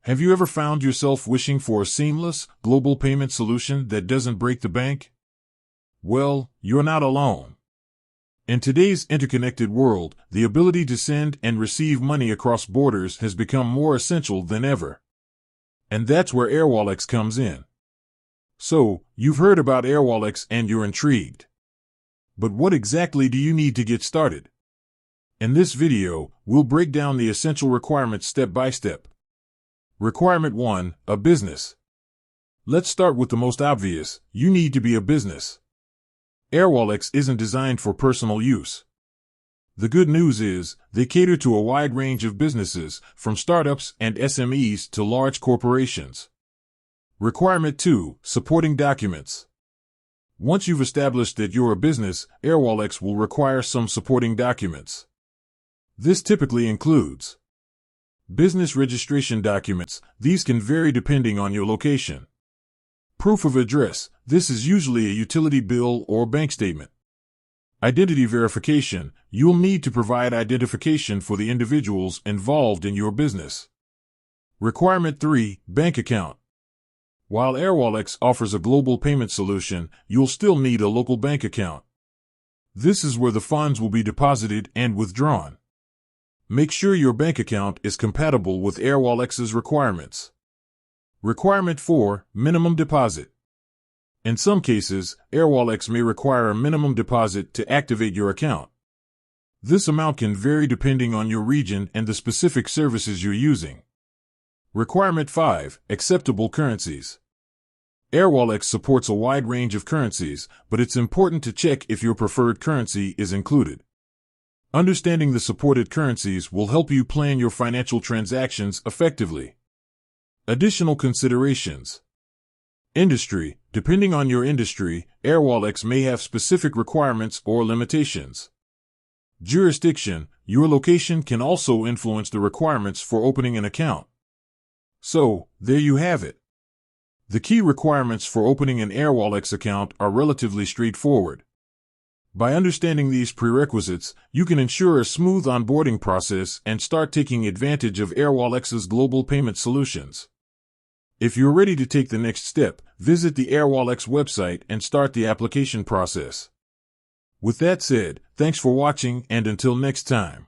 Have you ever found yourself wishing for a seamless, global payment solution that doesn't break the bank? Well, you're not alone. In today's interconnected world, the ability to send and receive money across borders has become more essential than ever. And that's where Airwallex comes in. So, you've heard about Airwallex and you're intrigued. But what exactly do you need to get started? In this video, we'll break down the essential requirements step by step. Requirement 1, a business. Let's start with the most obvious. You need to be a business. Airwallex isn't designed for personal use. The good news is, they cater to a wide range of businesses, from startups and SMEs to large corporations. Requirement 2, supporting documents. Once you've established that you're a business, Airwallex will require some supporting documents. This typically includes business registration documents. These can vary depending on your location. Proof of address. This is usually a utility bill or bank statement. Identity verification. You'll need to provide identification for the individuals involved in your business. Requirement 3, bank account. While Airwallex offers a global payment solution, you'll still need a local bank account. This is where the funds will be deposited and withdrawn. Make sure your bank account is compatible with Airwallex's requirements. Requirement 4, minimum deposit. In some cases, Airwallex may require a minimum deposit to activate your account. This amount can vary depending on your region and the specific services you're using. Requirement 5, acceptable currencies. Airwallex supports a wide range of currencies, but it's important to check if your preferred currency is included. Understanding the supported currencies will help you plan your financial transactions effectively. Additional considerations. Industry. Depending on your industry, Airwallex may have specific requirements or limitations. Jurisdiction. Your location can also influence the requirements for opening an account. So, there you have it. The key requirements for opening an Airwallex account are relatively straightforward. By understanding these prerequisites, you can ensure a smooth onboarding process and start taking advantage of Airwallex's global payment solutions. If you're ready to take the next step, visit the Airwallex website and start the application process. With that said, thanks for watching, and until next time.